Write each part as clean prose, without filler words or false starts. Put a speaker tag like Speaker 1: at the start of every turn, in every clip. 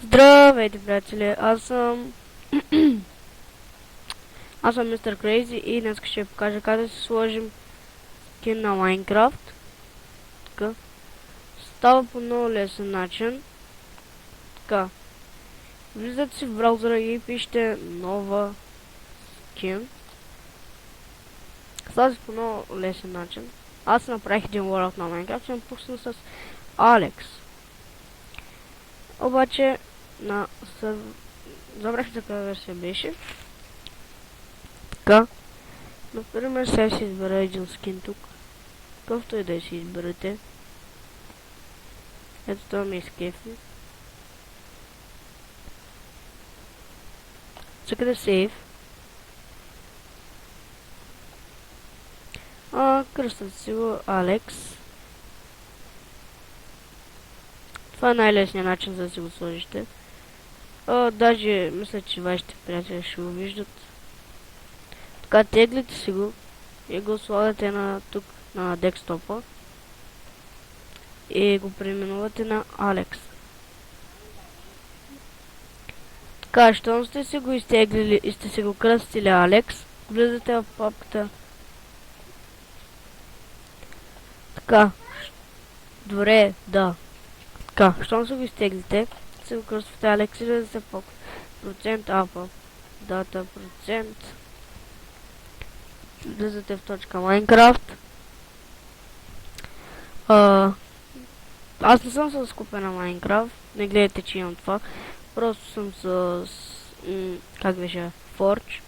Speaker 1: Здравейте, приятели! Аз съм Мистер Крейзи и днес ще ви покажа как да си сложим скин на Майнкрафт. Така. Става по много лесен начин. Така. Влизате си в браузъра и пишете нова скин. Става по много лесен начин. Аз направих един World на Майнкрафт и съм пусна с Алекс. Обаче забрах за каква версия беше. Така. Например, сега си избера един скин тук. Какъвто и да си изберете. Ето това ми изкефи. Цъкате сейв. Кръстате си го Алекс. Това е най-лесният начин за да си го сложите. Даже мисля, че вашите приятели ще го виждат. Така, теглите си го и го слагате на тук на декстопа. И го преименувате на Алекс. Така, щом сте си го изтеглили и сте си го кръстили Алекс, влизате в папката. Така, добре, да. Така, щом се го изтеглите, се го кръствате Алекс и влизате в папката. Процент апа, дата процент. Влизате в точка Майнкрафт. Аз не съм с купен на Майнкрафт, не гледайте, че имам това. Просто съм с как беше, Forge.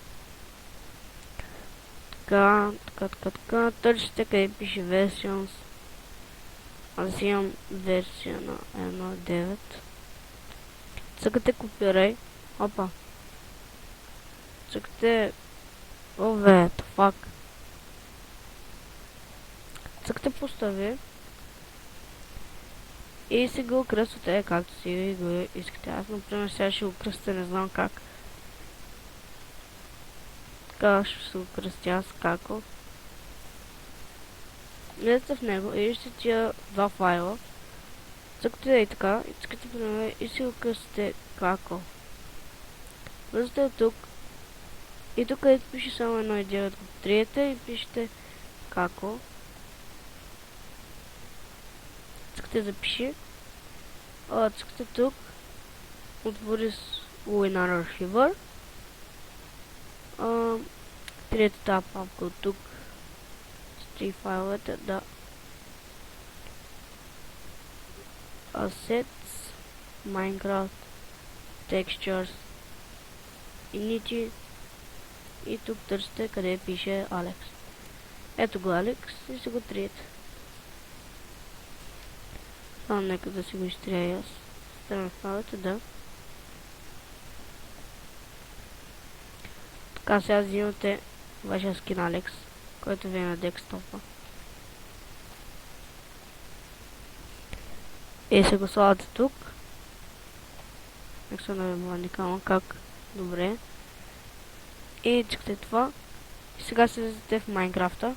Speaker 1: Така. Търсите къде пише Versions. Аз имам версия на 1.9. Цъкате копирай. Опа. Цъкате fuck. Цъкате постави. И си го кръствате както си го искате. Аз например сега ще го кръстя, не знам как. Така ще се го кръстя аз како. Влезете в него и вижте тия два файла. Цъкате и така, и цъкате при него и си го кръстите како. Влезете тук. И тук където пише само 1.9 го триете и пишете како. Цъкате запиши. Цъкате тук. Отвори с Winrar Archiver. Триете тази папка от тук. С 3 файловете, да. Assets, Minecraft, Textures, Unity. И тук търсите къде пише Алекс. Ето го Алекс и си го триете. Само нека да си го изтрия аз. Ставам файловете, да. Така, сега взимате вашия скин Алекс, който ви е на декстопа. И се го слагате тук. Нека се навебладникам как. Добре. И чекате това. И сега се влизате в Майнкрафта.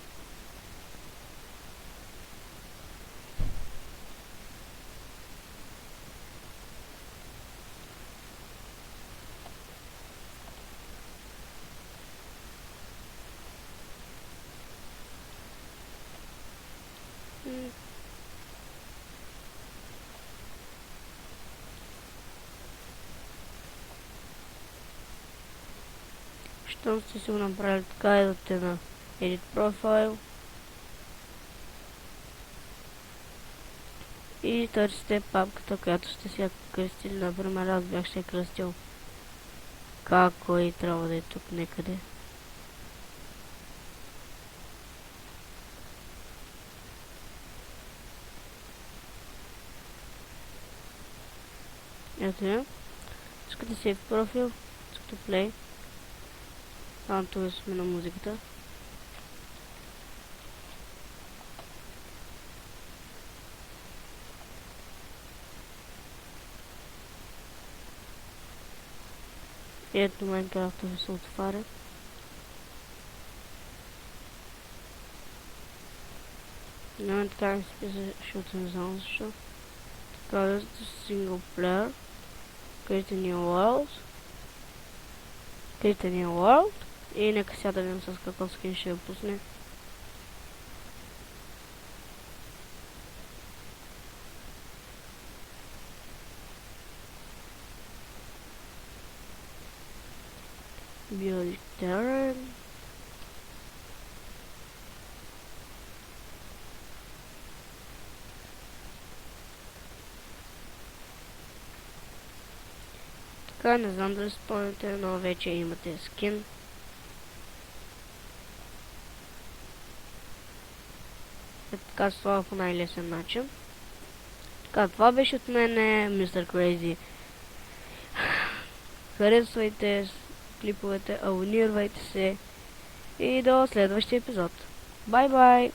Speaker 1: Щом сте си го направили така, идвате на Edit Profile. И търсите папката, която сте си я кръстили. Например, аз бях се кръстил како и трябва да е тук некъде. Ето я. Искате Save профил, искате Play. Там това сме на музиката. И ето Майнкрафта ви се отваря. Но така ми се писа, защото не знам защо. Така да сте синглплеер. Create a new world. Create a new world. И нека сега да видим с какъв скин ще я пусне. Build terrain. Така, не знам дали спомняте, но вече имате скин. Така се слага по най-лесен начин. Така, това беше от мене, Mr. Crazy. Харесвайте клиповете, абонирайте се и до следващия епизод. Бай-бай!